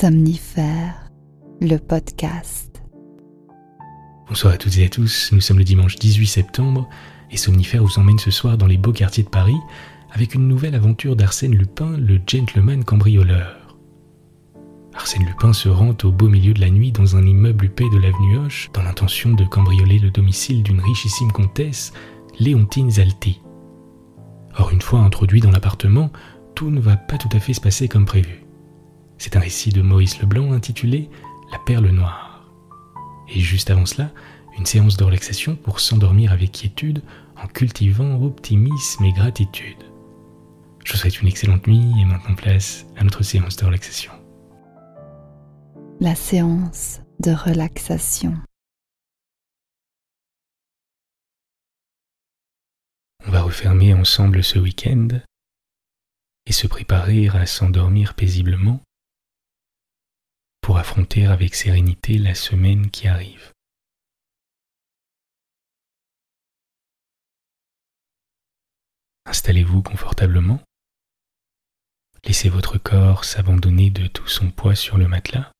Somnifère, le podcast. Bonsoir à toutes et à tous, nous sommes le dimanche 18 septembre et Somnifère vous emmène ce soir dans les beaux quartiers de Paris avec une nouvelle aventure d'Arsène Lupin, le gentleman cambrioleur. Arsène Lupin se rend au beau milieu de la nuit dans un immeuble huppé de l'avenue Hoche dans l'intention de cambrioler le domicile d'une richissime comtesse, Léontine Zalti. Or, une fois introduit dans l'appartement, tout ne va pas tout à fait se passer comme prévu. C'est un récit de Maurice Leblanc intitulé « La perle noire ». Et juste avant cela, une séance de relaxation pour s'endormir avec quiétude en cultivant optimisme et gratitude. Je vous souhaite une excellente nuit et maintenant place à notre séance de relaxation. La séance de relaxation. On va refermer ensemble ce week-end et se préparer à s'endormir paisiblement pour affronter avec sérénité la semaine qui arrive. Installez-vous confortablement. Laissez votre corps s'abandonner de tout son poids sur le matelas.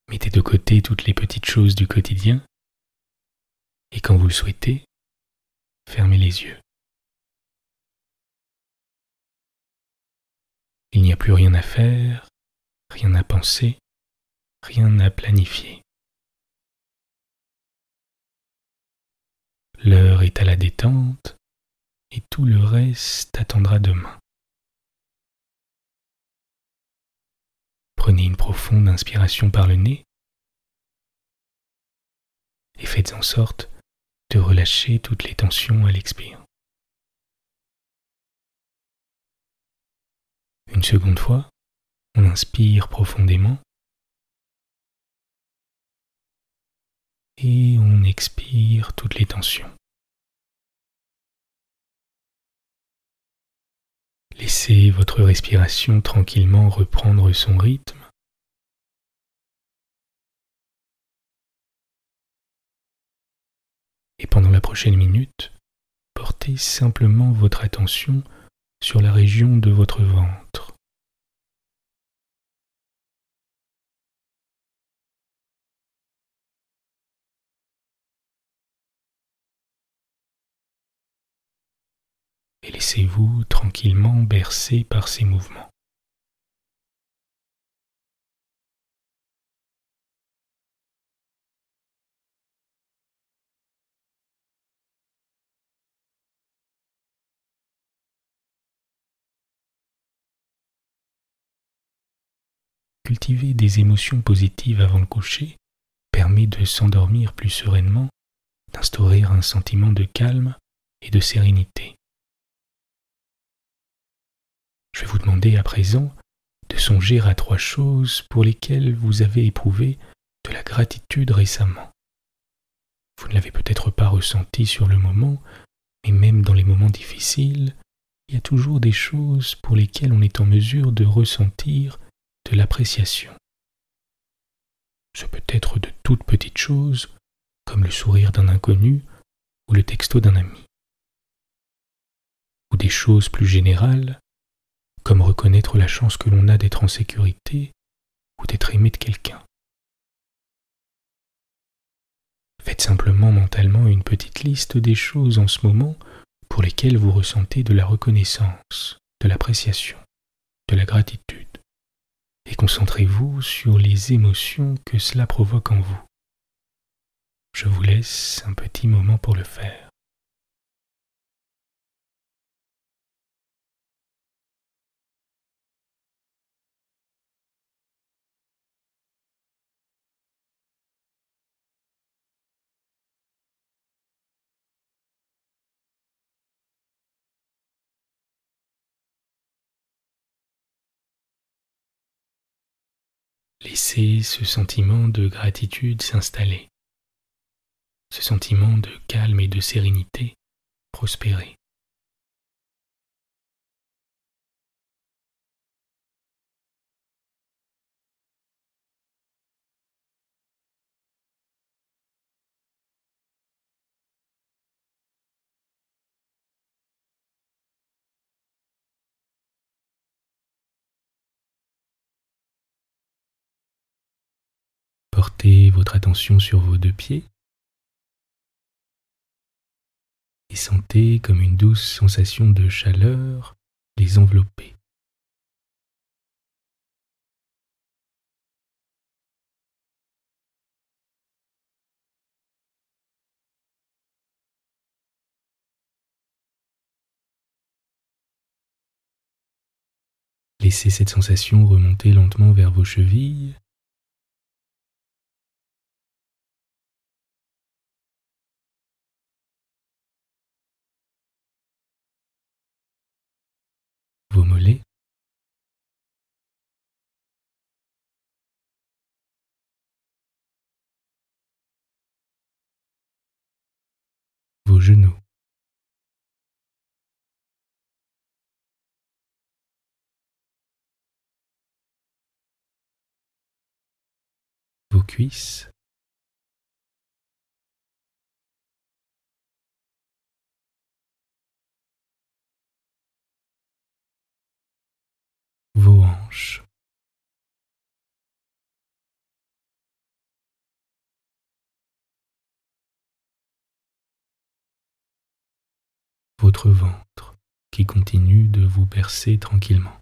Mettez de côté toutes les petites choses du quotidien et quand vous le souhaitez, fermez les yeux. Il n'y a plus rien à faire, rien à penser, rien à planifier. L'heure est à la détente et tout le reste attendra demain. Prenez une profonde inspiration par le nez et faites en sorte de relâcher toutes les tensions à l'expire. Une seconde fois, on inspire profondément et on expire toutes les tensions. Laissez votre respiration tranquillement reprendre son rythme. Et pendant la prochaine minute, portez simplement votre attention sur la région de votre ventre. Et laissez-vous tranquillement bercer par ces mouvements. Cultiver des émotions positives avant le coucher permet de s'endormir plus sereinement, d'instaurer un sentiment de calme et de sérénité. Je vais vous demander à présent de songer à 3 choses pour lesquelles vous avez éprouvé de la gratitude récemment. Vous ne l'avez peut-être pas ressenti sur le moment, mais même dans les moments difficiles, il y a toujours des choses pour lesquelles on est en mesure de ressentir de l'appréciation. Ce peut être de toutes petites choses, comme le sourire d'un inconnu ou le texto d'un ami. Ou des choses plus générales, comme reconnaître la chance que l'on a d'être en sécurité ou d'être aimé de quelqu'un. Faites simplement mentalement une petite liste des choses en ce moment pour lesquelles vous ressentez de la reconnaissance, de l'appréciation, de la gratitude. Et concentrez-vous sur les émotions que cela provoque en vous. Je vous laisse un petit moment pour le faire. Laissez ce sentiment de gratitude s'installer, ce sentiment de calme et de sérénité prospérer. Portez votre attention sur vos deux pieds et sentez comme une douce sensation de chaleur les envelopper. Laissez cette sensation remonter lentement vers vos chevilles, vos mollets, vos genoux, vos cuisses, vos hanches, votre ventre qui continue de vous bercer tranquillement.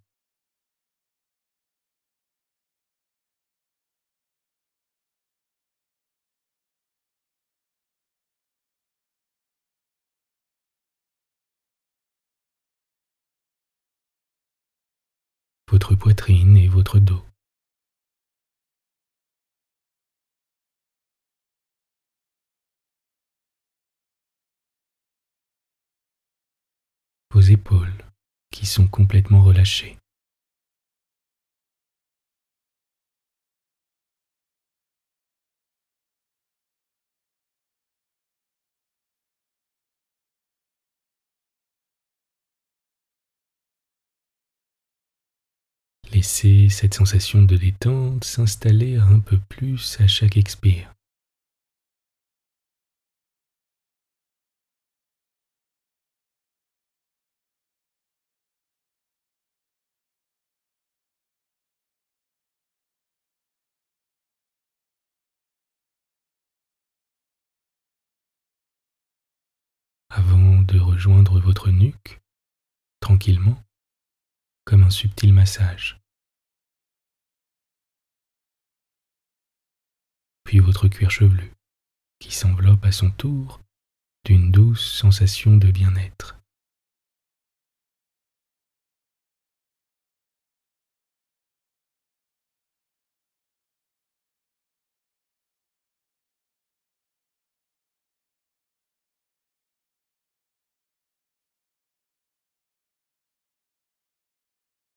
Votre poitrine et votre dos. Vos épaules qui sont complètement relâchées. Laissez cette sensation de détente s'installer un peu plus à chaque expire. Avant de rejoindre votre nuque, tranquillement, comme un subtil massage. Puis votre cuir chevelu, qui s'enveloppe à son tour d'une douce sensation de bien-être.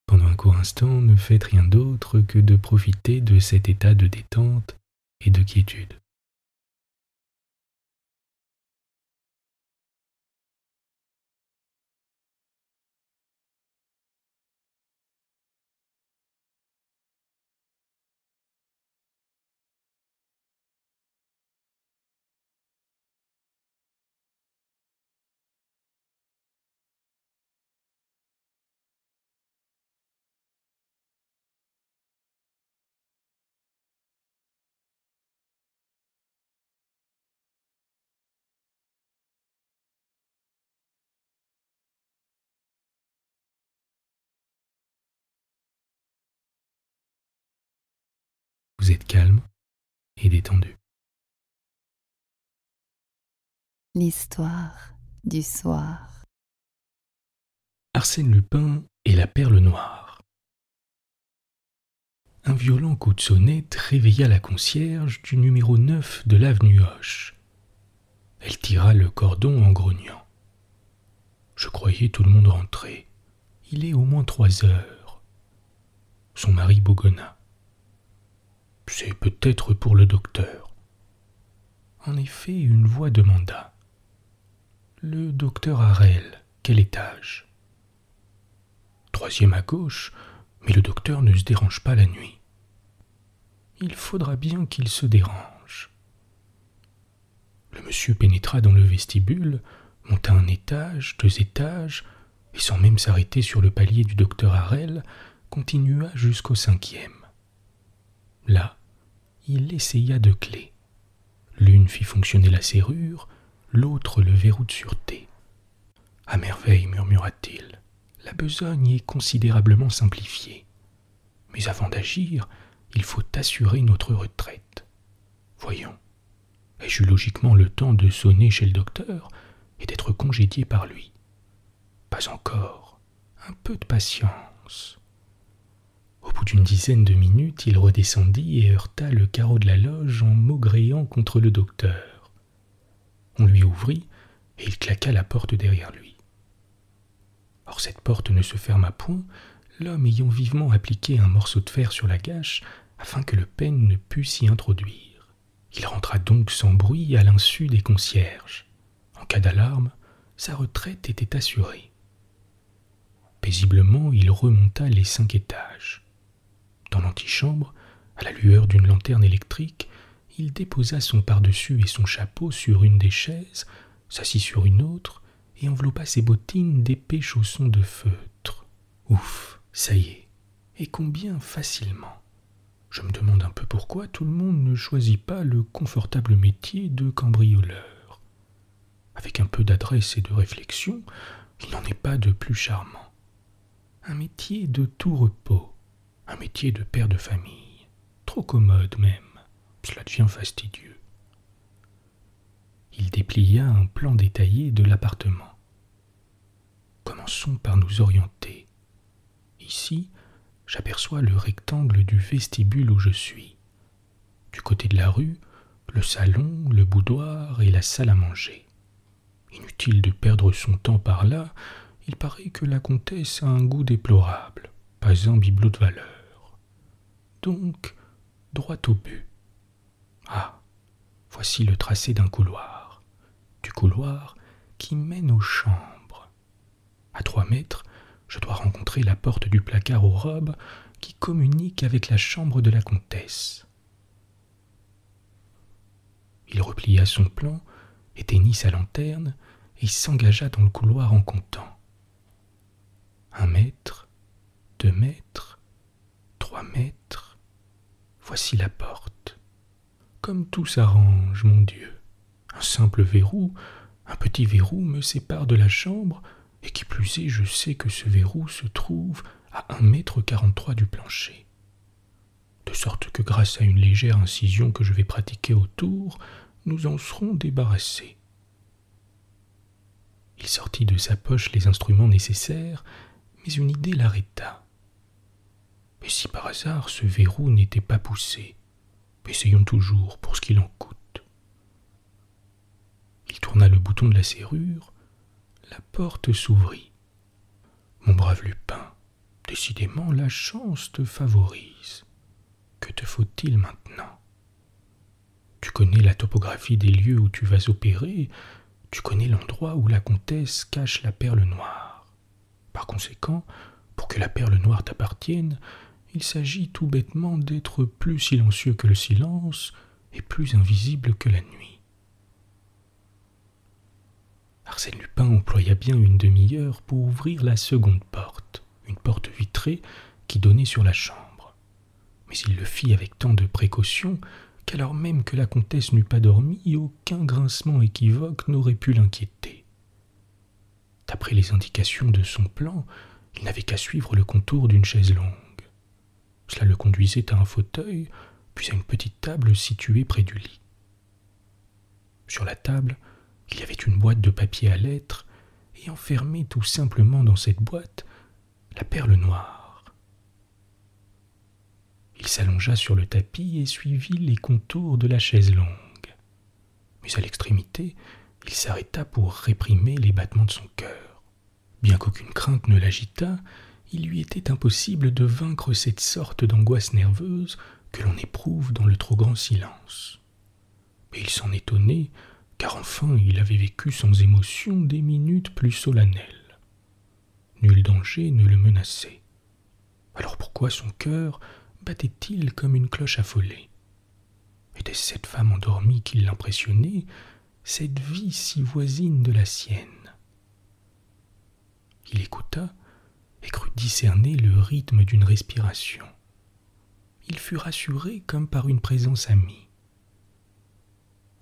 Pendant un court instant, ne faites rien d'autre que de profiter de cet état de détente et de quiétude. Vous êtes calme et détendu. L'histoire du soir. Arsène Lupin et la perle noire. Un violent coup de sonnette réveilla la concierge du numéro 9 de l'avenue Hoche. Elle tira le cordon en grognant. « Je croyais tout le monde rentré. Il est au moins 3 heures. » Son mari bougonna. « C'est peut-être pour le docteur. » En effet, une voix demanda. « Le docteur Harel, quel étage ?»« 3e à gauche, mais le docteur ne se dérange pas la nuit. »« Il faudra bien qu'il se dérange. » Le monsieur pénétra dans le vestibule, monta un étage, 2 étages, et sans même s'arrêter sur le palier du docteur Harel, continua jusqu'au 5e. Là, il essaya 2 clés. L'une fit fonctionner la serrure, l'autre le verrou de sûreté. « À merveille, murmura-t-il, la besogne est considérablement simplifiée. Mais avant d'agir, il faut assurer notre retraite. Voyons, ai-je eu logiquement le temps de sonner chez le docteur et d'être congédié par lui? Pas encore. Un peu de patience. » Au bout d'une dizaine de minutes, il redescendit et heurta le carreau de la loge en maugréant contre le docteur. On lui ouvrit et il claqua la porte derrière lui. Or cette porte ne se ferma point, l'homme ayant vivement appliqué un morceau de fer sur la gâche afin que le peigne ne pût s'y introduire. Il rentra donc sans bruit à l'insu des concierges. En cas d'alarme, sa retraite était assurée. Paisiblement, il remonta les 5 étages. Dans l'antichambre, à la lueur d'une lanterne électrique, il déposa son pardessus et son chapeau sur une des chaises, s'assit sur une autre et enveloppa ses bottines d'épais chaussons de feutre. Ouf, ça y est, et combien facilement. Je me demande un peu pourquoi tout le monde ne choisit pas le confortable métier de cambrioleur. Avec un peu d'adresse et de réflexion, il n'en est pas de plus charmant. Un métier de tout repos, un métier de père de famille, trop commode même, cela devient fastidieux. Il déplia un plan détaillé de l'appartement. Commençons par nous orienter. Ici, j'aperçois le rectangle du vestibule où je suis. Du côté de la rue, le salon, le boudoir et la salle à manger. Inutile de perdre son temps par là, il paraît que la comtesse a un goût déplorable, pas un bibelot de valeur. Donc, droit au but. Ah, voici le tracé d'un couloir. Du couloir qui mène aux chambres. À 3 mètres, je dois rencontrer la porte du placard aux robes qui communique avec la chambre de la comtesse. Il replia son plan, éteignit sa lanterne et s'engagea dans le couloir en comptant. 1 mètre, 2 mètres, 3 mètres, voici la porte. Comme tout s'arrange, mon Dieu. Un simple verrou, un petit verrou me sépare de la chambre, et qui plus est, je sais que ce verrou se trouve à 1,43 m du plancher. De sorte que grâce à une légère incision que je vais pratiquer autour, nous en serons débarrassés. Il sortit de sa poche les instruments nécessaires, mais une idée l'arrêta. Et si par hasard ce verrou n'était pas poussé? Essayons toujours pour ce qu'il en coûte. Il tourna le bouton de la serrure, la porte s'ouvrit. Mon brave Lupin, décidément la chance te favorise. Que te faut-il maintenant? Tu connais la topographie des lieux où tu vas opérer, tu connais l'endroit où la comtesse cache la perle noire. Par conséquent, pour que la perle noire t'appartienne, il s'agit tout bêtement d'être plus silencieux que le silence et plus invisible que la nuit. Arsène Lupin employa bien une demi-heure pour ouvrir la seconde porte, une porte vitrée qui donnait sur la chambre. Mais il le fit avec tant de précaution qu'alors même que la comtesse n'eût pas dormi, aucun grincement équivoque n'aurait pu l'inquiéter. D'après les indications de son plan, il n'avait qu'à suivre le contour d'une chaise longue. Cela le conduisait à un fauteuil, puis à une petite table située près du lit. Sur la table, il y avait une boîte de papier à lettres, et enfermée tout simplement dans cette boîte, la perle noire. Il s'allongea sur le tapis et suivit les contours de la chaise longue. Mais à l'extrémité, il s'arrêta pour réprimer les battements de son cœur. Bien qu'aucune crainte ne l'agitât, il lui était impossible de vaincre cette sorte d'angoisse nerveuse que l'on éprouve dans le trop grand silence. Mais il s'en étonnait, car enfin il avait vécu sans émotion des minutes plus solennelles. Nul danger ne le menaçait. Alors pourquoi son cœur battait-il comme une cloche affolée? Était-ce cette femme endormie qui l'impressionnait, cette vie si voisine de la sienne? Il écouta et crut discerner le rythme d'une respiration. il fut rassuré comme par une présence amie.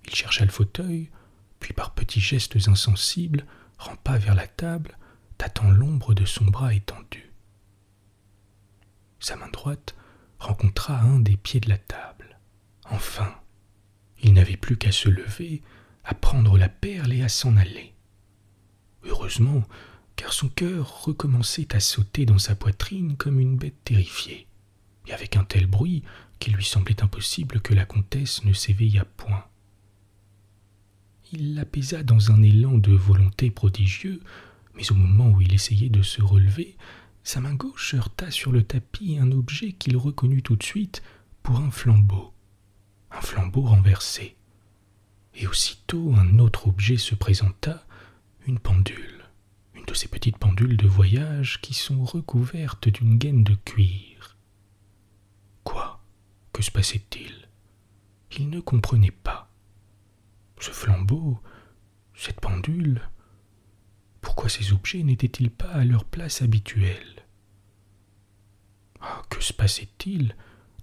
Il chercha le fauteuil, puis par petits gestes insensibles, rampa vers la table, tâtant l'ombre de son bras étendu. Sa main droite rencontra un des pieds de la table. Enfin, il n'avait plus qu'à se lever, à prendre la perle et à s'en aller. Heureusement, car son cœur recommençait à sauter dans sa poitrine comme une bête terrifiée, et avec un tel bruit qu'il lui semblait impossible que la comtesse ne s'éveillât point. Il l'apaisa dans un élan de volonté prodigieux, mais au moment où il essayait de se relever, sa main gauche heurta sur le tapis un objet qu'il reconnut tout de suite pour un flambeau renversé. Et aussitôt un autre objet se présenta, une pendule, une de ces petites pendules de voyage qui sont recouvertes d'une gaine de cuir. Quoi? Que se passait-il? Il ne comprenait pas. Ce flambeau, cette pendule, pourquoi ces objets n'étaient-ils pas à leur place habituelle? Ah, que se passait-il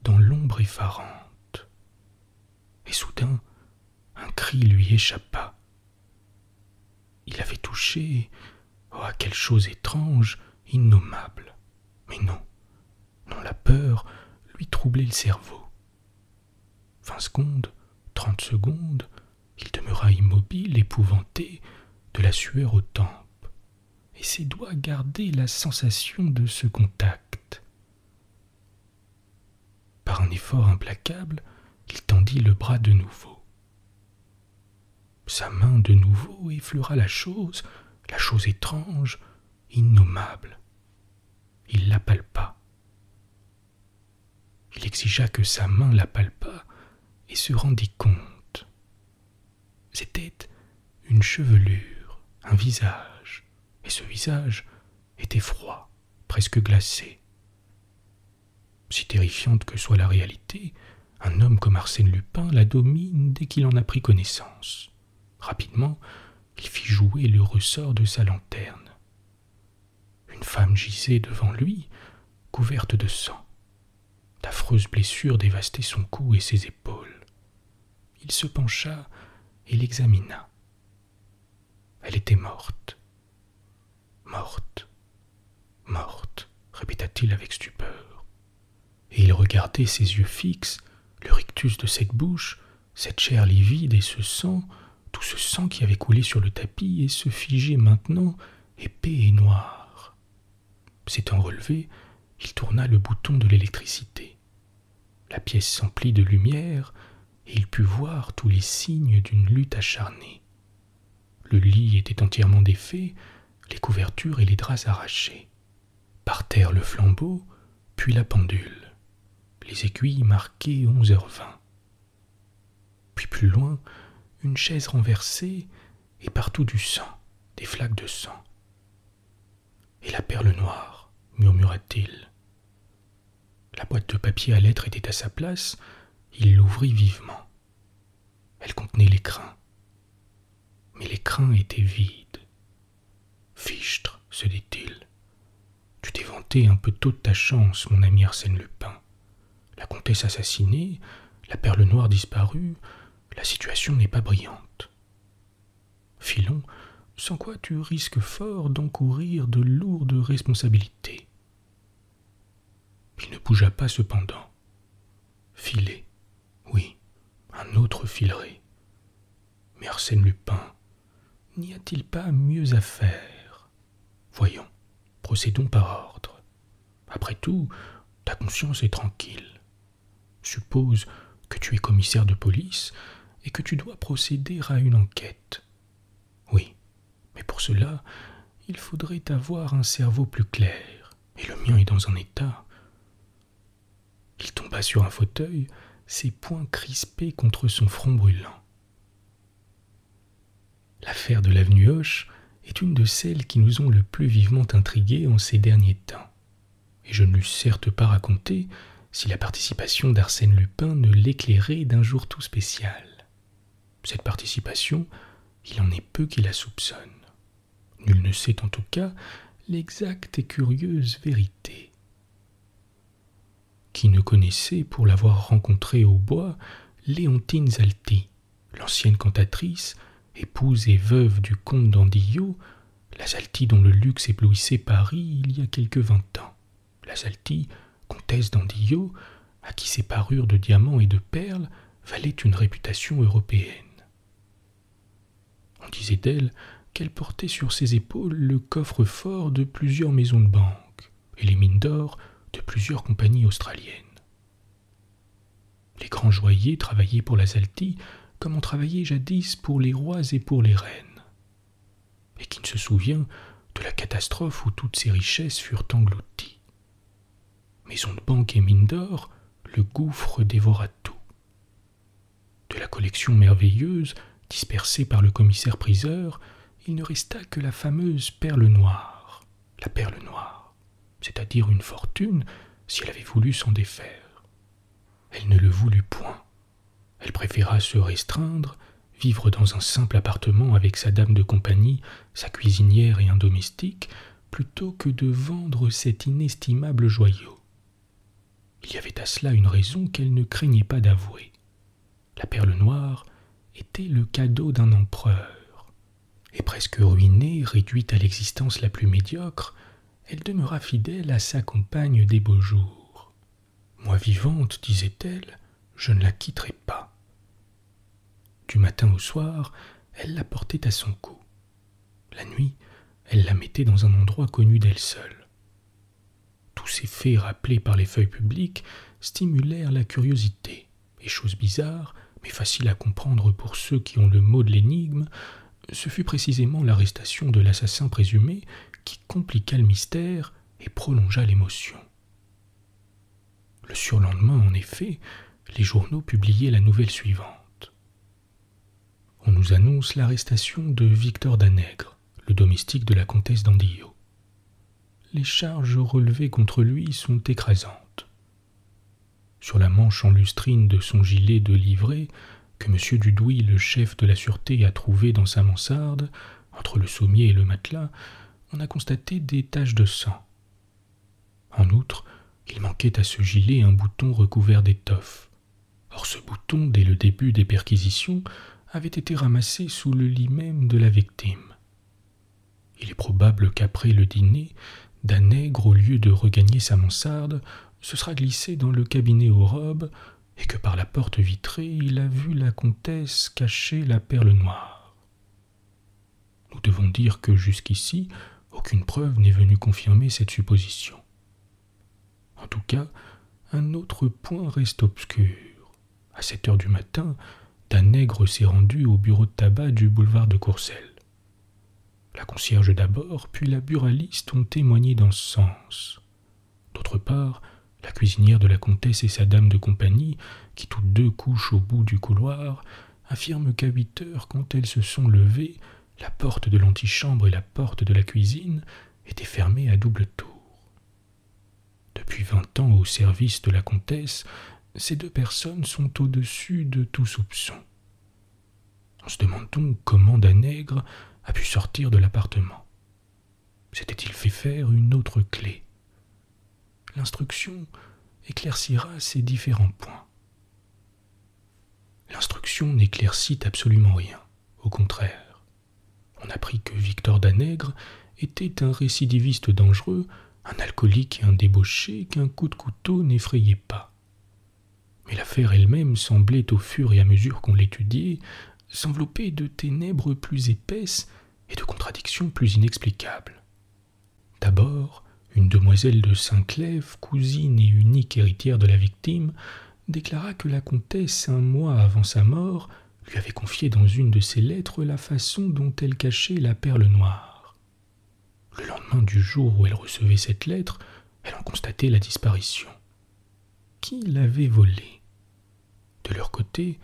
dans l'ombre effarante? Et soudain, un cri lui échappa. Il avait touché à quelque chose étrange, innommable. Mais non, la peur lui troublait le cerveau. 20 secondes, 30 secondes, il demeura immobile, épouvanté, de la sueur aux tempes, et ses doigts gardaient la sensation de ce contact. Par un effort implacable, il tendit le bras de nouveau. Sa main de nouveau effleura la chose étrange, innommable. Il la palpa. Il exigea que sa main la palpât et se rendit compte. C'était une chevelure, un visage, et ce visage était froid, presque glacé. Si terrifiante que soit la réalité, un homme comme Arsène Lupin la domine dès qu'il en a pris connaissance. Rapidement, il fit jouer le ressort de sa lanterne. Une femme gisait devant lui, couverte de sang. D'affreuses blessures dévastaient son cou et ses épaules. Il se pencha et l'examina. Elle était morte. Morte, morte, répéta-t-il avec stupeur. Et il regardait ses yeux fixes, le rictus de cette bouche, cette chair livide et ce sang, tout ce sang qui avait coulé sur le tapis et se figeait maintenant, épais et noir. S'étant relevé, il tourna le bouton de l'électricité. La pièce s'emplit de lumière, et il put voir tous les signes d'une lutte acharnée. Le lit était entièrement défait, les couvertures et les draps arrachés. Par terre le flambeau, puis la pendule. Les aiguilles marquaient 11h20. Puis plus loin, une chaise renversée, et partout du sang, des flaques de sang. Et la perle noire, murmura-t-il. La boîte de papier à lettres était à sa place, il l'ouvrit vivement. Elle contenait l'écrin. Mais l'écrin était vide. Fichtre, se dit-il. Tu t'es vanté un peu tôt de ta chance, mon ami Arsène Lupin. La comtesse assassinée, la perle noire disparue, la situation n'est pas brillante. Filons, sans quoi tu risques fort d'encourir de lourdes responsabilités. Il ne bougea pas cependant. Filer, oui, un autre filerait. Mais Arsène Lupin, n'y a-t-il pas mieux à faire? Voyons, procédons par ordre. Après tout, ta conscience est tranquille. Suppose que tu es commissaire de police et que tu dois procéder à une enquête. Oui, mais pour cela, il faudrait avoir un cerveau plus clair, et le mien est dans un état. Il tomba sur un fauteuil, ses poings crispés contre son front brûlant. L'affaire de l'avenue Hoche est une de celles qui nous ont le plus vivement intrigués en ces derniers temps, et je ne l'eusse certes pas raconté si la participation d'Arsène Lupin ne l'éclairait d'un jour tout spécial. Cette participation, il en est peu qui la soupçonnent. Nul ne sait en tout cas l'exacte et curieuse vérité. qui ne connaissait, pour l'avoir rencontrée au bois, Léontine Zalti, l'ancienne cantatrice, épouse et veuve du comte d'Andillot, la Zalti dont le luxe éblouissait Paris il y a quelque 20 ans, la Zalti, comtesse d'Andillot, à qui ses parures de diamants et de perles valaient une réputation européenne. On disait d'elle qu'elle portait sur ses épaules le coffre-fort de plusieurs maisons de banque et les mines d'or de plusieurs compagnies australiennes. Les grands joailliers travaillaient pour la Zalti comme on travaillait jadis pour les rois et pour les reines. Et qui ne se souvient de la catastrophe où toutes ces richesses furent englouties. Maisons de banque et mines d'or, le gouffre dévora tout. De la collection merveilleuse, dispersée par le commissaire-priseur, il ne resta que la fameuse perle noire, la perle noire, c'est-à-dire une fortune si elle avait voulu s'en défaire. Elle ne le voulut point. Elle préféra se restreindre, vivre dans un simple appartement avec sa dame de compagnie, sa cuisinière et un domestique, plutôt que de vendre cet inestimable joyau. Il y avait à cela une raison qu'elle ne craignait pas d'avouer. La perle noire était le cadeau d'un empereur, et presque ruinée, réduite à l'existence la plus médiocre, elle demeura fidèle à sa compagne des beaux jours. « Moi vivante, disait-elle, je ne la quitterai pas. » Du matin au soir, elle la portait à son cou. La nuit, elle la mettait dans un endroit connu d'elle seule. Tous ces faits rappelés par les feuilles publiques stimulèrent la curiosité, et chose bizarre, mais facile à comprendre pour ceux qui ont le mot de l'énigme, ce fut précisément l'arrestation de l'assassin présumé qui compliqua le mystère et prolongea l'émotion. Le surlendemain, en effet, les journaux publiaient la nouvelle suivante. On nous annonce l'arrestation de Victor Danègre, le domestique de la comtesse d'Andillot. Les charges relevées contre lui sont écrasantes. Sur la manche en lustrine de son gilet de livrée, que M. Dudouis, le chef de la sûreté, a trouvé dans sa mansarde, entre le sommier et le matelas, on a constaté des taches de sang. En outre, il manquait à ce gilet un bouton recouvert d'étoffe. Or ce bouton, dès le début des perquisitions, avait été ramassé sous le lit même de la victime. Il est probable qu'après le dîner, Danègre, au lieu de regagner sa mansarde, se sera glissé dans le cabinet aux robes et que par la porte vitrée, il a vu la comtesse cacher la perle noire. Nous devons dire que jusqu'ici, aucune preuve n'est venue confirmer cette supposition. En tout cas, un autre point reste obscur. À 7 heures du matin, Danègre s'est rendu au bureau de tabac du boulevard de Courcelles. La concierge d'abord, puis la buraliste ont témoigné dans ce sens. D'autre part, la cuisinière de la comtesse et sa dame de compagnie, qui toutes deux couchent au bout du couloir, affirment qu'à 8 heures, quand elles se sont levées, la porte de l'antichambre et la porte de la cuisine étaient fermées à double tour. Depuis 20 ans au service de la comtesse, ces deux personnes sont au-dessus de tout soupçon. On se demande donc comment Danègre a pu sortir de l'appartement. S'était-il fait faire une autre clé? L'instruction éclaircira ces différents points. L'instruction n'éclaircit absolument rien, au contraire. On apprit que Victor Danègre était un récidiviste dangereux, un alcoolique et un débauché qu'un coup de couteau n'effrayait pas. Mais l'affaire elle-même semblait, au fur et à mesure qu'on l'étudiait, s'envelopper de ténèbres plus épaisses et de contradictions plus inexplicables. D'abord, une demoiselle de Saint-Clèves, cousine et unique héritière de la victime, déclara que la comtesse, 1 mois avant sa mort, lui avait confié dans une de ses lettres la façon dont elle cachait la perle noire. Le lendemain du jour où elle recevait cette lettre, elle en constatait la disparition. Qui l'avait volée? De leur côté,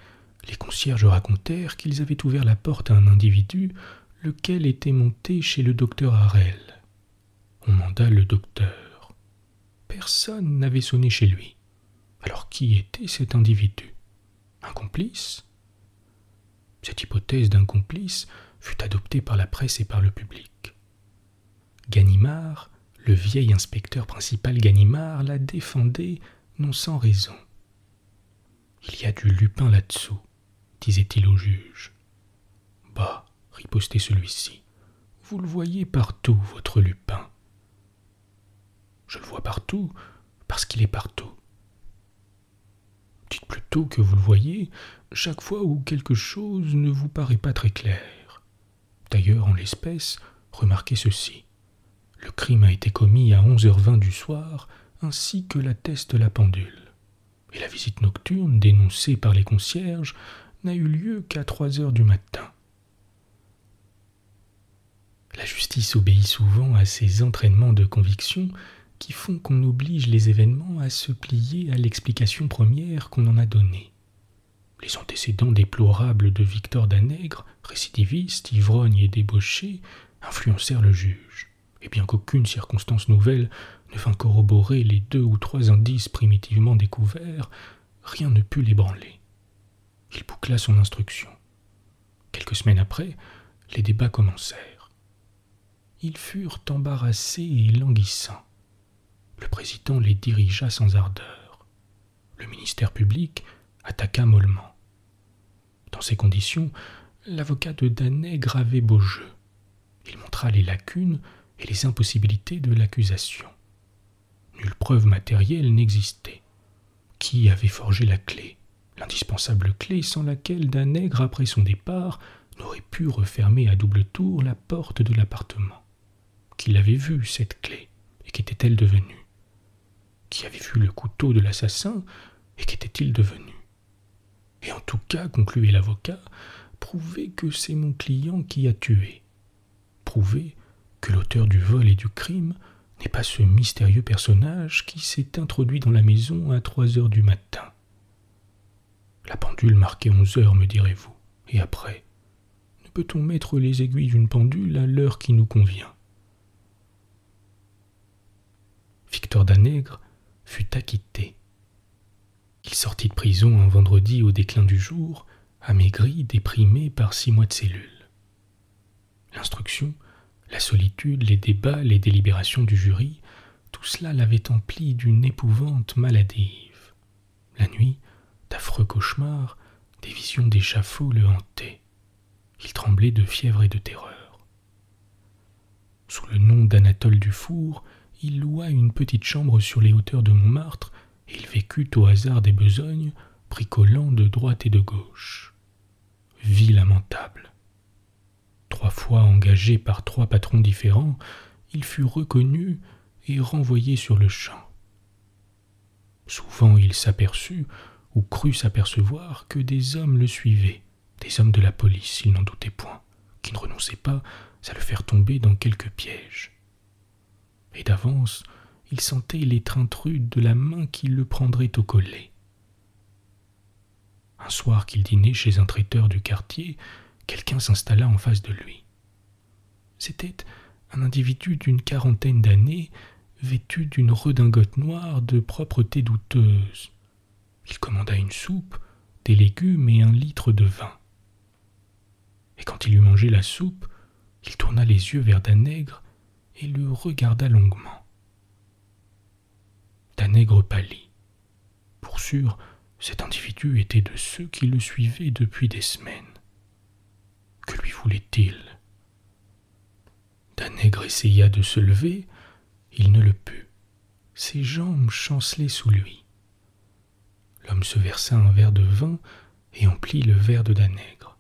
les concierges racontèrent qu'ils avaient ouvert la porte à un individu, lequel était monté chez le docteur Harel. On manda le docteur. Personne n'avait sonné chez lui. Alors qui était cet individu? Un complice? Cette hypothèse d'un complice fut adoptée par la presse et par le public. Ganimard, le vieil inspecteur principal Ganimard, la défendait non sans raison. « Il y a du Lupin là-dessous, disait-il au juge. « Bah, ripostait celui-ci, vous le voyez partout, votre Lupin. »« Je le vois partout, parce qu'il est partout. » Dites plutôt que vous le voyez chaque fois où quelque chose ne vous paraît pas très clair. D'ailleurs, en l'espèce, remarquez ceci. Le crime a été commis à 11h20 du soir, ainsi que l'atteste la pendule. Et la visite nocturne, dénoncée par les concierges, n'a eu lieu qu'à 3h du matin. La justice obéit souvent à ces entraînements de conviction qui font qu'on oblige les événements à se plier à l'explication première qu'on en a donnée. Les antécédents déplorables de Victor Danègre, récidiviste, ivrogne et débauché, influencèrent le juge, et bien qu'aucune circonstance nouvelle ne vint corroborer les 2 ou 3 indices primitivement découverts, rien ne put l'ébranler. Il boucla son instruction. Quelques semaines après, les débats commencèrent. Ils furent embarrassés et languissants. Le président les dirigea sans ardeur. Le ministère public attaqua mollement. Dans ces conditions, l'avocat de Danègre avait beau jeu. Il montra les lacunes et les impossibilités de l'accusation. Nulle preuve matérielle n'existait. Qui avait forgé la clé, l'indispensable clé sans laquelle Danègre, après son départ, n'aurait pu refermer à double tour la porte de l'appartement? Qui l'avait vue, cette clé, et qu'était-elle devenue? Qui avait vu le couteau de l'assassin, et qu'était-il devenu? Et en tout cas, concluait l'avocat, prouvez que c'est mon client qui a tué. Prouvez que l'auteur du vol et du crime n'est pas ce mystérieux personnage qui s'est introduit dans la maison à 3h du matin. La pendule marquait 11h, me direz-vous. Et après, ne peut-on mettre les aiguilles d'une pendule à l'heure qui nous convient? Victor Danègre fut acquitté. Il sortit de prison un vendredi au déclin du jour, amaigri, déprimé par 6 mois de cellule. L'instruction, la solitude, les débats, les délibérations du jury, tout cela l'avait empli d'une épouvante maladive. La nuit, d'affreux cauchemars, des visions d'échafaud le hantaient. Il tremblait de fièvre et de terreur. Sous le nom d'Anatole Dufour, il loua une petite chambre sur les hauteurs de Montmartre et il vécut au hasard des besognes, bricolant de droite et de gauche. Vie lamentable. 3 fois engagé par 3 patrons différents, il fut reconnu et renvoyé sur le champ. Souvent il s'aperçut, ou crut s'apercevoir, que des hommes le suivaient, des hommes de la police, il n'en doutait point, qui ne renonçaient pas à le faire tomber dans quelque piège. Et d'avance, il sentait l'étreinte rude de la main qui le prendrait au collet. Un soir qu'il dînait chez un traiteur du quartier, quelqu'un s'installa en face de lui. C'était un individu d'une 40aine d'années, vêtu d'une redingote noire de propreté douteuse. Il commanda une soupe, des légumes et 1 litre de vin. Et quand il eut mangé la soupe, il tourna les yeux vers Danègre et le regarda longuement. Danègre pâlit. Pour sûr, cet individu était de ceux qui le suivaient depuis des semaines. Que lui voulait-il? Danègre essaya de se lever, il ne le put. Ses jambes chancelaient sous lui. L'homme se versa un verre de vin et emplit le verre de Danègre.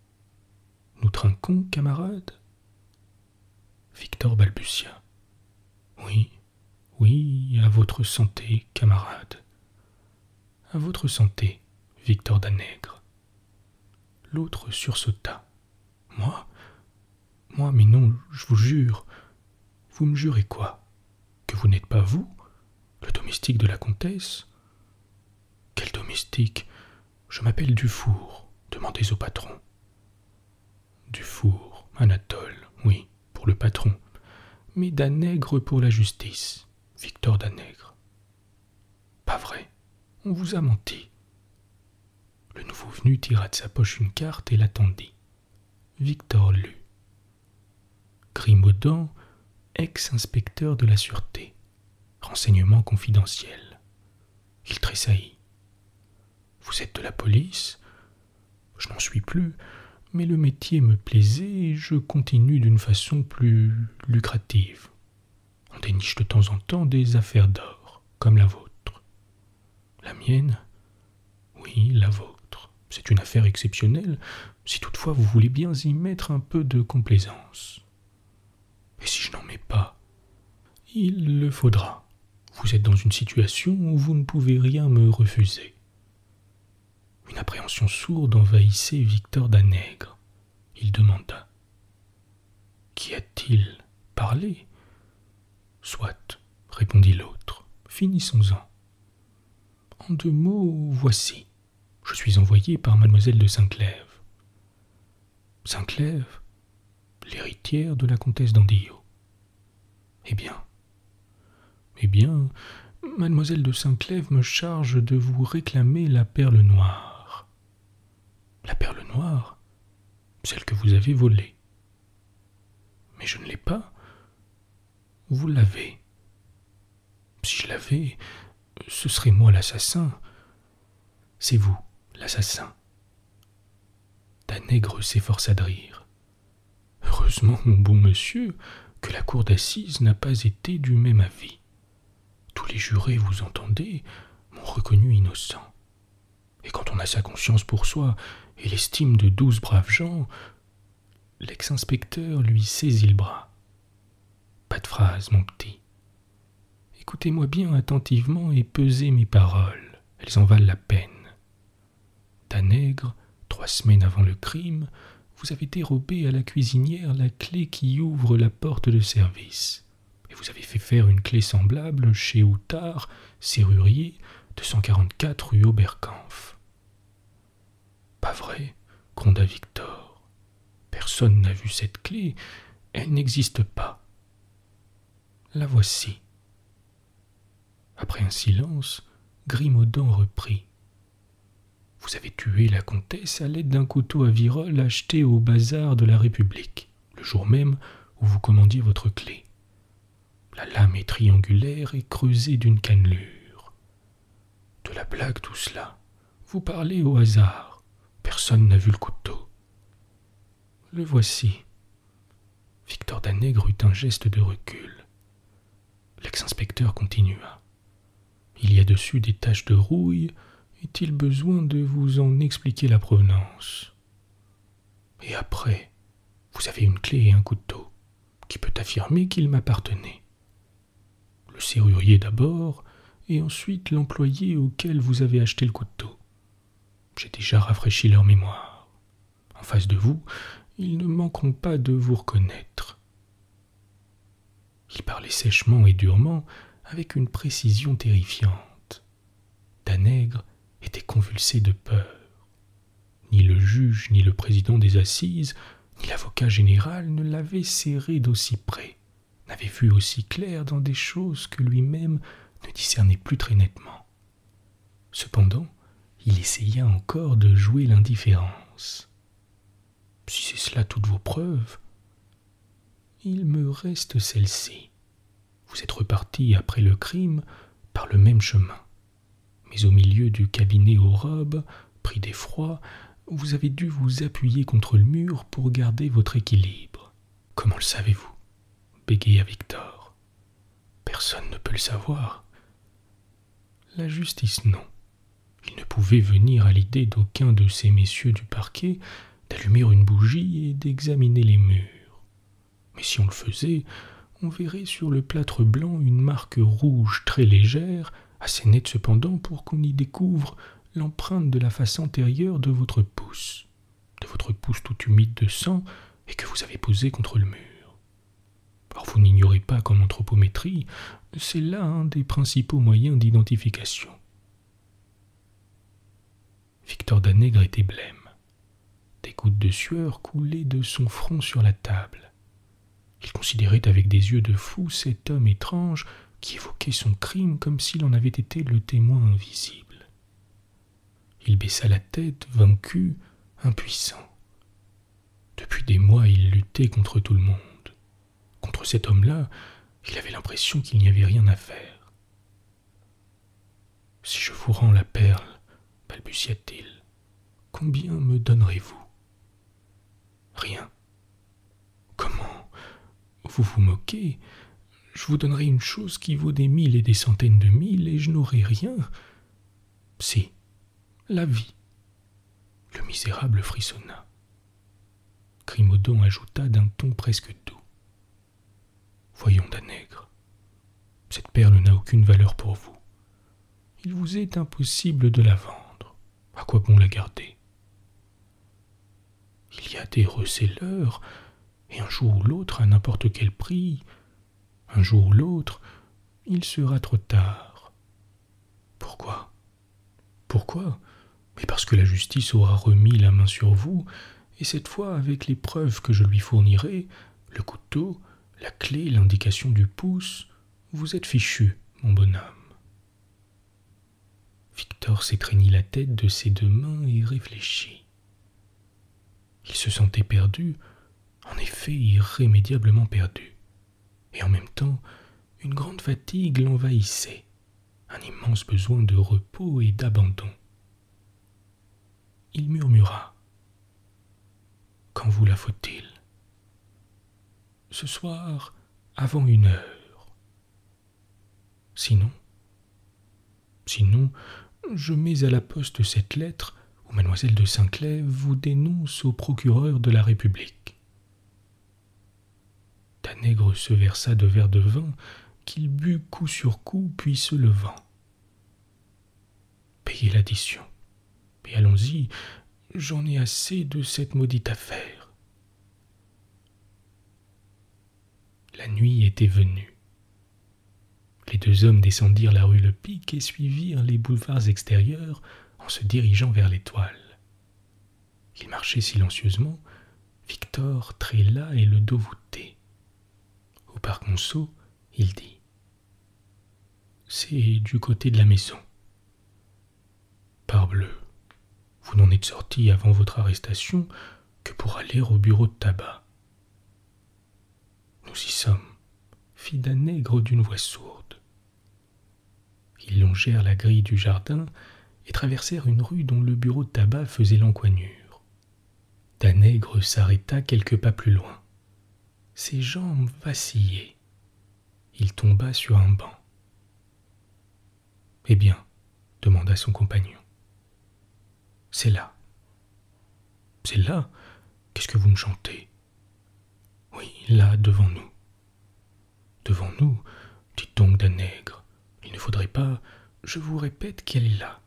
« Nous trinquons, camarade ?» Victor balbutia. « Oui, oui, à votre santé, camarade. »« À votre santé, Victor Danègre. » L'autre sursauta. « Moi, mais non, je vous jure. » »« Vous me jurez quoi? Que vous n'êtes pas vous, le domestique de la comtesse? » ?»« Quel domestique? Je m'appelle Dufour. Demandez au patron. » »« Dufour, Anatole, oui, pour le patron. Mais Danègre pour la justice. Victor Danègre. »« Pas vrai, on vous a menti. » Le nouveau venu tira de sa poche une carte et l'attendit. Victor lut. Grimaudan, ex-inspecteur de la sûreté. renseignement confidentiel. Il tressaillit. Vous êtes de la police ? Je n'en suis plus, mais le métier me plaisait et je continue d'une façon plus lucrative. On déniche de temps en temps des affaires d'or, comme la vôtre. La mienne ? Oui, la vôtre. C'est une affaire exceptionnelle, si toutefois vous voulez bien y mettre un peu de complaisance. Et si je n'en mets pas ? Il le faudra. Vous êtes dans une situation où vous ne pouvez rien me refuser. Une appréhension sourde envahissait Victor Danègre. Il demanda. Qu'y a-t-il ? Parlez. Soit, répondit l'autre. Finissons-en. En 2 mots, voici. Je suis envoyé par mademoiselle de Saint-Clèves. Saint-Clèves, l'héritière de la comtesse d'Andillot. Eh bien, mademoiselle de Saint-Clèves me charge de vous réclamer la perle noire. La perle noire ? Celle que vous avez volée. Mais je ne l'ai pas. Vous l'avez. Si je l'avais, ce serait moi l'assassin. C'est vous, l'assassin. Danègre s'efforça de rire. Heureusement, mon bon monsieur, que la cour d'assises n'a pas été du même avis. Tous les jurés, vous entendez, m'ont reconnu innocent. Et quand on a sa conscience pour soi et l'estime de 12 braves gens, l'ex-inspecteur lui saisit le bras. Pas de phrase, mon petit. Écoutez-moi bien attentivement et pesez mes paroles, elles en valent la peine. Danègre, 3 semaines avant le crime, vous avez dérobé à la cuisinière la clé qui ouvre la porte de service. Et vous avez fait faire une clé semblable chez Outard, serrurier, 244 rue Oberkampf. Pas vrai, gronda Victor. Personne n'a vu cette clé, elle n'existe pas. La voici. Après un silence, Grimaudan reprit. Vous avez tué la comtesse à l'aide d'un couteau à virole acheté au bazar de la République, le jour même où vous commandiez votre clé. La lame est triangulaire et creusée d'une cannelure. De la blague tout cela. Vous parlez au hasard. Personne n'a vu le couteau. Le voici. Victor Danègre eut un geste de recul. L'ex-inspecteur continua. Il y a dessus des taches de rouille. Est-il besoin de vous en expliquer la provenance ? Et après, vous avez une clé et un couteau. Qui peut affirmer qu'il m'appartenait ? Le serrurier d'abord, et ensuite l'employé auquel vous avez acheté le couteau. J'ai déjà rafraîchi leur mémoire. En face de vous, ils ne manqueront pas de vous reconnaître. Il parlait sèchement et durement, avec une précision terrifiante. Danègre était convulsé de peur. Ni le juge, ni le président des assises, ni l'avocat général ne l'avaient serré d'aussi près, n'avaient vu aussi clair dans des choses que lui-même ne discernait plus très nettement. Cependant, il essaya encore de jouer l'indifférence. Si c'est cela toutes vos preuves, il me reste celle-ci. Vous êtes reparti après le crime par le même chemin. Mais au milieu du cabinet aux robes, pris d'effroi, vous avez dû vous appuyer contre le mur pour garder votre équilibre. Comment le savez-vous ? Bégaya Victor. Personne ne peut le savoir. La justice, non. Il ne pouvait venir à l'idée d'aucun de ces messieurs du parquet d'allumer une bougie et d'examiner les murs. Mais si on le faisait, on verrait sur le plâtre blanc une marque rouge très légère, assez nette cependant pour qu'on y découvre l'empreinte de la face antérieure de votre pouce tout humide de sang et que vous avez posé contre le mur. Or vous n'ignorez pas qu'en anthropométrie, c'est là un des principaux moyens d'identification. Victor Danègre était blême. Des gouttes de sueur coulaient de son front sur la table. Il considérait avec des yeux de fou cet homme étrange qui évoquait son crime comme s'il en avait été le témoin invisible. Il baissa la tête, vaincu, impuissant. Depuis des mois, il luttait contre tout le monde. Contre cet homme-là, il avait l'impression qu'il n'y avait rien à faire. entourant la perle, balbutia-t-il. « Combien me donnerez-vous » ? « Rien. »« Comment ? Vous vous moquez ? Je vous donnerai une chose qui vaut des mille et des centaines de mille, et je n'aurai rien. »« Si, la vie. » Le misérable frissonna. Grimaudan ajouta d'un ton presque doux. « Voyons, Danègre, cette perle n'a aucune valeur pour vous. Il vous est impossible de la vendre. À quoi bon la garder ? Il y a des reselleurs, et un jour ou l'autre, à n'importe quel prix, un jour ou l'autre, il sera trop tard. Pourquoi ? Pourquoi ? Mais parce que la justice aura remis la main sur vous, et cette fois, avec les preuves que je lui fournirai, le couteau, la clé, l'indication du pouce, vous êtes fichu, mon bonhomme. Victor s'étreignit la tête de ses deux mains et réfléchit. Il se sentait perdu, en effet irrémédiablement perdu, et en même temps, une grande fatigue l'envahissait, un immense besoin de repos et d'abandon. Il murmura. « Quand vous la faut-il ? » ?»« Ce soir, avant 1 heure. »« Sinon, je mets à la poste cette lettre où mademoiselle de Saint-Clèves vous dénonce au procureur de la République. » Danègre se versa de verres de vin qu'il but coup sur coup, puis se levant. « Payez l'addition. Et allons-y, j'en ai assez de cette maudite affaire. » La nuit était venue. Les deux hommes descendirent la rue Le Pic et suivirent les boulevards extérieurs en se dirigeant vers l'Étoile. Ils marchaient silencieusement, Victor très las et le dos voûté. Au parc Monceau, il dit « C'est du côté de la maison. » « Parbleu, vous n'en êtes sorti avant votre arrestation que pour aller au bureau de tabac. »« Nous y sommes, » fit Danègre d'une voix sourde. Ils longèrent la grille du jardin et traversèrent une rue dont le bureau de tabac faisait l'encoignure. Danègre s'arrêta quelques pas plus loin. Ses jambes vacillaient. Il tomba sur un banc. « Eh bien ?» demanda son compagnon. « C'est là. »« C'est là ? Qu'est-ce que vous me chantez ? » ?»« Oui, là, devant nous. »« Devant nous ? Dites donc, Danègre, il ne faudrait pas... Je vous répète qu'elle est là. »«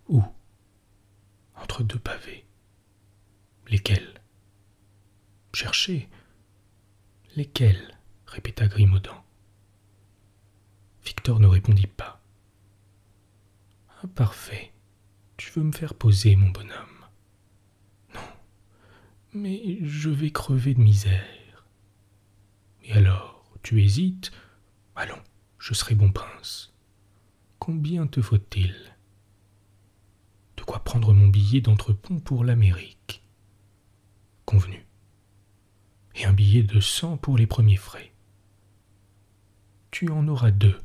Où ? » ?»« Entre 2 pavés. »« Lesquels ? » ?»« Cherchez. »« Lesquels ? » répéta Grimaudan. Victor ne répondit pas. « Ah, parfait. Tu veux me faire poser, mon bonhomme ? » ?»« Non, mais je vais crever de misère. »« Et alors, tu hésites ? Allons, je serai bon prince. Combien te faut-il ? » ?»« De quoi prendre mon billet d'entrepont pour l'Amérique. »« Convenu. Et un billet de 100 pour les premiers frais. »« Tu en auras 2.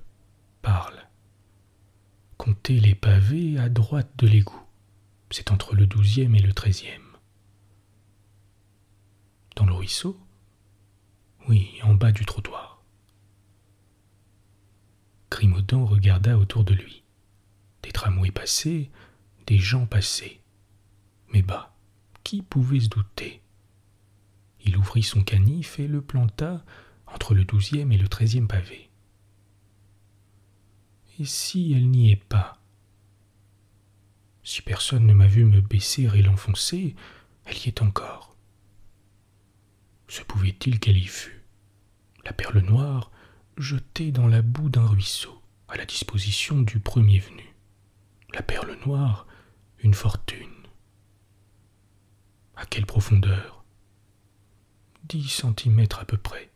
Parle. » Comptez les pavés à droite de l'égout. C'est entre le 12e et le 13e. Dans le ruisseau ? Oui, en bas du trottoir. Grimaudan regarda autour de lui. Des tramways passaient, des gens passaient. Mais bah, qui pouvait se douter ? Il ouvrit son canif et le planta entre le 12e et le 13e pavé. Et si elle n'y est pas ? Si personne ne m'a vu me baisser et l'enfoncer, elle y est encore. Se pouvait-il qu'elle y fût, la perle noire, jetée dans la boue d'un ruisseau, à la disposition du premier venu. La perle noire, une fortune. À quelle profondeur ? 10 centimètres à peu près.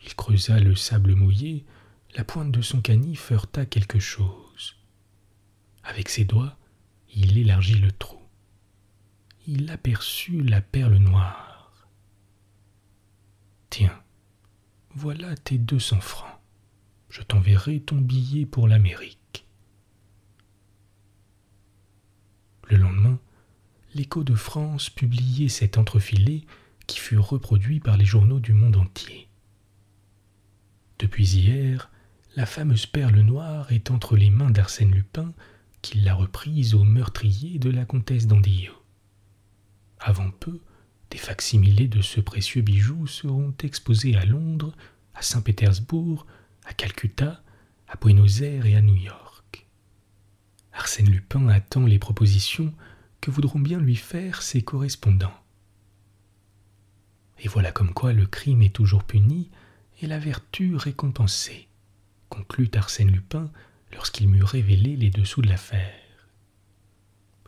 Il creusa le sable mouillé. La pointe de son canif heurta quelque chose. Avec ses doigts, il élargit le trou. Il aperçut la perle noire. « Tiens, voilà tes 200 francs. Je t'enverrai ton billet pour l'Amérique. » Le lendemain, l'Écho de France publiait cet entrefilé qui fut reproduit par les journaux du monde entier. Depuis hier, la fameuse perle noire est entre les mains d'Arsène Lupin, qui l'a reprise au meurtrier de la comtesse d'Andillot. Avant peu, des facsimilés de ce précieux bijou seront exposés à Londres, à Saint-Pétersbourg, à Calcutta, à Buenos Aires et à New York. Arsène Lupin attend les propositions que voudront bien lui faire ses correspondants. Et voilà comme quoi le crime est toujours puni et la vertu récompensée, conclut Arsène Lupin lorsqu'il m'eut révélé les dessous de l'affaire.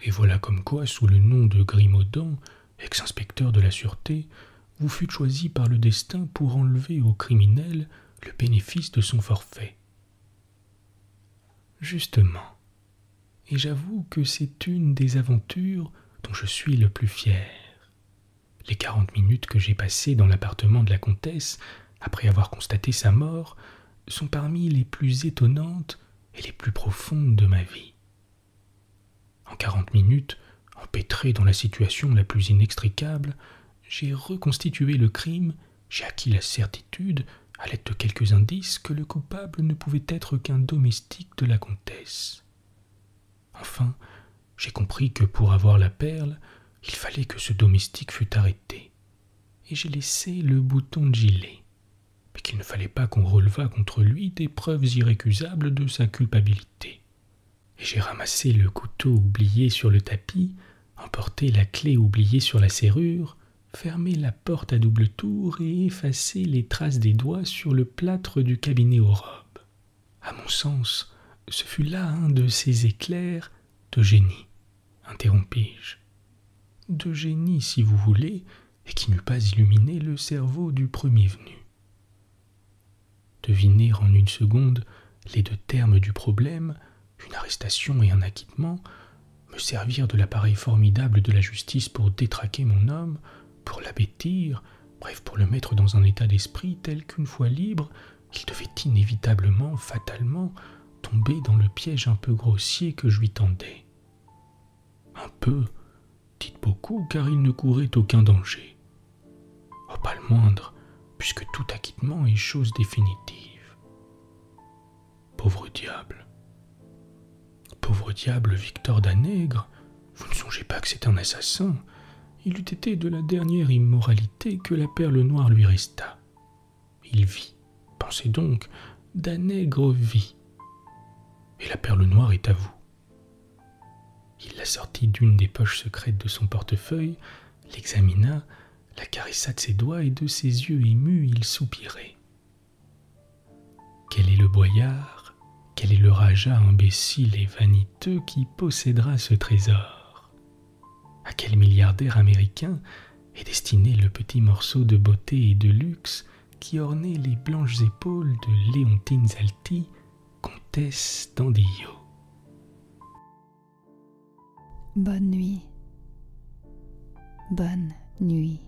Et voilà comme quoi, sous le nom de Grimaudan, ex-inspecteur de la sûreté, vous fûtes choisi par le destin pour enlever au criminel le bénéfice de son forfait. Justement, et j'avoue que c'est une des aventures dont je suis le plus fier. Les 40 minutes que j'ai passées dans l'appartement de la comtesse, après avoir constaté sa mort, sont parmi les plus étonnantes et les plus profondes de ma vie. En 40 minutes, empêtré dans la situation la plus inextricable, j'ai reconstitué le crime, j'ai acquis la certitude, à l'aide de quelques indices, que le coupable ne pouvait être qu'un domestique de la comtesse. Enfin, j'ai compris que pour avoir la perle, il fallait que ce domestique fût arrêté, et j'ai laissé le bouton de gilet, mais qu'il ne fallait pas qu'on relevât contre lui des preuves irrécusables de sa culpabilité. Et j'ai ramassé le couteau oublié sur le tapis, emporté la clé oubliée sur la serrure, fermé la porte à double tour et effacé les traces des doigts sur le plâtre du cabinet aux robes. À mon sens, ce fut là un de ces éclairs de génie, interrompis-je. De génie, si vous voulez, et qui n'eût pas illuminé le cerveau du premier venu. Deviner en une seconde les deux termes du problème, une arrestation et un acquittement, me servir de l'appareil formidable de la justice pour détraquer mon homme, pour l'abêtir, bref, pour le mettre dans un état d'esprit tel qu'une fois libre, il devait inévitablement, fatalement, tomber dans le piège un peu grossier que je lui tendais. Un peu, dites beaucoup, car il ne courait aucun danger. Oh, pas le moindre, puisque tout acquittement est chose définitive. Pauvre diable, Victor Danègre, vous ne songez pas que c'est un assassin. Il eût été de la dernière immoralité que la perle noire lui resta. Il vit, pensez donc, Danègre vit. Et la perle noire est à vous. Il la sortit d'une des poches secrètes de son portefeuille, l'examina, la caressa de ses doigts et de ses yeux émus il soupirait. Quel est le boyard, quel est le raja imbécile et vaniteux qui possédera ce trésor? À quel milliardaire américain est destiné le petit morceau de beauté et de luxe qui ornait les blanches épaules de Léontine Zalti, comtesse d'Andillot? Bonne nuit. Bonne nuit.